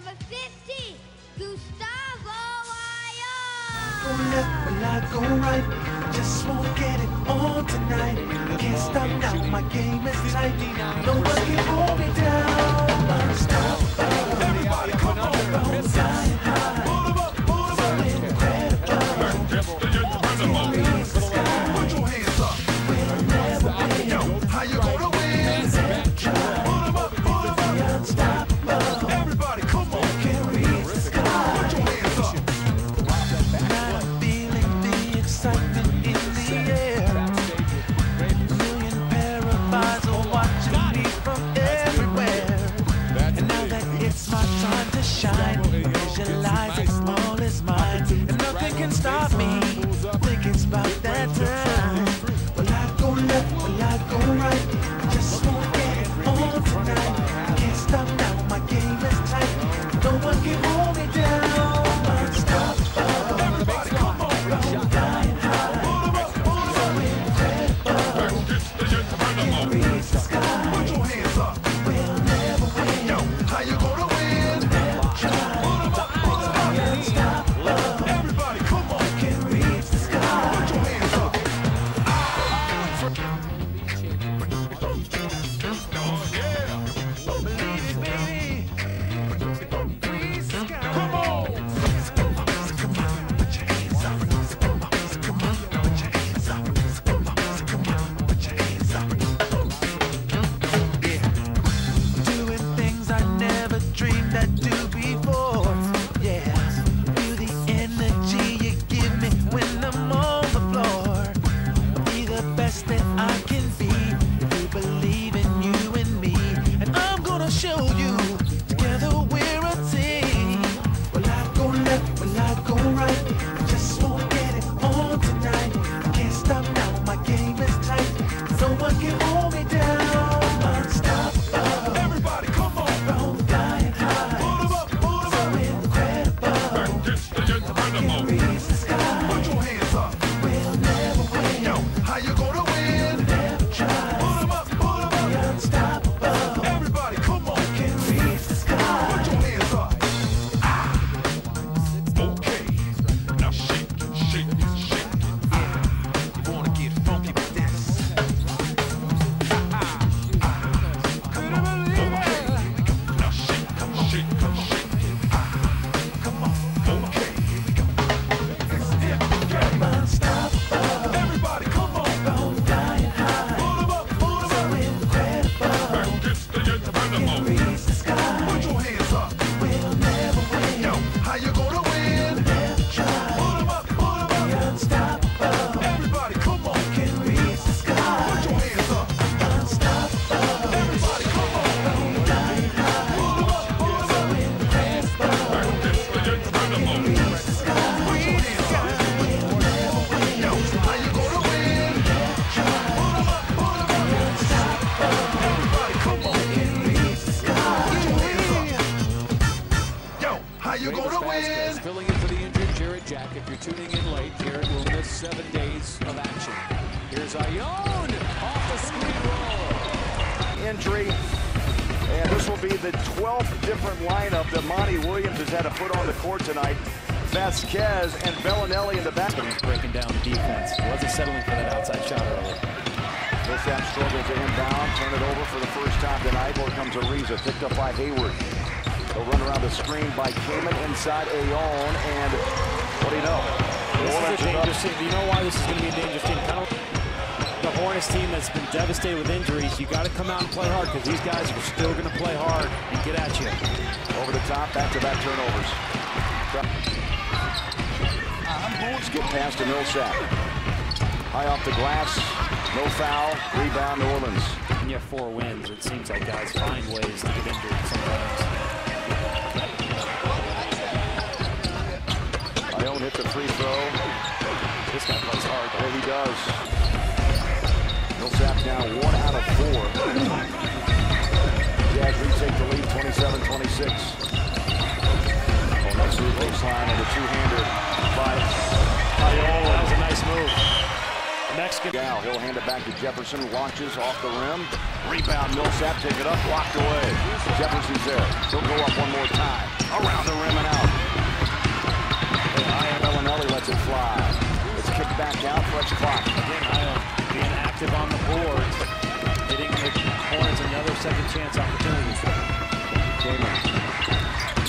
number 50, Gustavo Go Ayala. left, will I go right? Just won't get it on tonight. I can't stop now, my game is tight. No one can hold me down. Unstoppable. Everybody come on, I'm flying high. So incredible. Can't reach the sky. Put your hands up. We'll never win. Yo, how you gonna win? Try. Be unstoppable. Everybody come on. Can't reach the sky. Put your hands up. Now I'm feeling the excitement in the air. A million pair of eyes are watching me from everywhere. And now that it's my time to shine, visualize as all is mine. And nothing can stop me. Think it's about that time. Will I go left? Will I go right? Just won't get it on tonight. Can't stop now, my game is tight. No one can hold me down. Unstoppable. Everybody come on, I'm flying high. So incredible. Can't reach the sky. Put your hands up. We'll never win. Yo, how you gonna win? Never try. Be unstoppable. Everybody come on. Can't reach the sky. Put your hands up. Oh yeah. Believe it, baby. Reach the sky. Come on. Put your hands up. Come on. Put your hands up. Come on. Put your hands up. Yeah. Doing things I never dreamed I'd do before. Yeah. Feel the energy you give me when I'm on the floor. Be the best that I can be. If you believe in you and me, and I'm gonna show you. Together we're a team. Will I go left? Will I go right? Just won't get it on tonight. Can't stop now, my game is tight. No one can hold me down. Unstoppable. Everybody come on. I'm flying high. So incredible. Can't reach the sky. Put your hands up. We'll never win. Yo, how you gonna win? Never try. Be unstoppable. Everybody come on. Can't reach the sky. Put your hands up. Okay. Now shake it, shake it, shake it. You wanna get funky with this? Come on. Okay. Now shake it, shake it, shake it. Come on. Okay. Here we go. Let's dip. Unstoppable. Everybody come on. I'm flying high. So incredible. Can't reach the sky. Put your hands up. We'll never win. Yo, how you gonna win? Never try. Be unstoppable. Everybody come on. Can't reach the sky. Put your hands up. Unstoppable. Everybody come on. I'm flying high. So incredible. Can't reach the sky. Put your hands up. We'll never win. Yo, how you gonna win? Never try. Be unstoppable. Everybody come on. Can't reach the sky. Put your hands up. Yo, how you gonna win? Filling in for the injured Jarrett Jack. If you're tuning in late, Jarrett will miss 7 days of action. Here's Ione off the screen roll. Injury, and this will be the 12th different lineup that Monty Williams has had to put on the court tonight. Vasquez and Bellinelli in the back. He's breaking down the defense. Wasn't settling for that outside shot earlier. Millsap struggled to inbound, turn it over for the first time tonight. Here comes Ariza, picked up by Hayward. They'll run around the screen by Kaman inside Ayon, and what do you know? This is a dangerous team. You know why this is going to be a dangerous team? Kind of the Hornets team that's been devastated with injuries. You got to come out and play hard because these guys are still going to play hard and get at you. Over the top, back-to-back turnovers. Skip pass to Millsap. High off the glass, no foul, rebound New Orleans. When you have 4 wins, it seems like guys find ways to get injured sometimes. Ione hit the free throw. This guy plays hard. There he does. Millsap now 1 out of 4. Jazz retake the lead 27-26. Next move baseline and a two-hander by Ione. That was a nice move. Next Gal He'll hand it back to Jefferson, launches off the rim. Rebound, Millsap, take it up, blocked away. Jefferson's there. He'll go up one more time. Around the rim and out. Bellinelli lets it fly. It's kicked back out, fresh clock. Again, Ione being active on the boards, hitting the Hornets another second chance opportunity. Kaman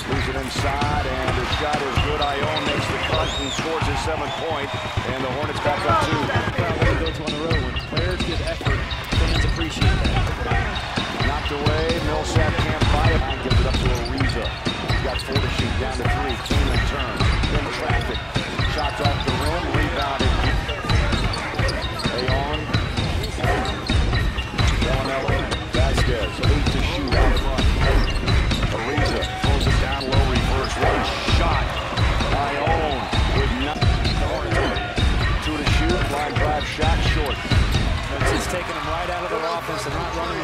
moves it inside, and the shot is good. Ione makes the cut and scores his 7th point, and the Hornets back up 2. Crowd really goes on the road. When players give effort, fans appreciate that. Knocked away, Millsap can't buy it. Gives it up to Ariza. He's got 4 to shoot, down to 3. Kaman turns, in traffic. Shots off the rim, rebounded. Ione. Bellinelli, Vasquez, 8 to shoot out front. Ariza throws it down low, reverse. What a shot. Ione with nothing. 2 to shoot, line drive shot short. It's taking them right out of their offense. They're not running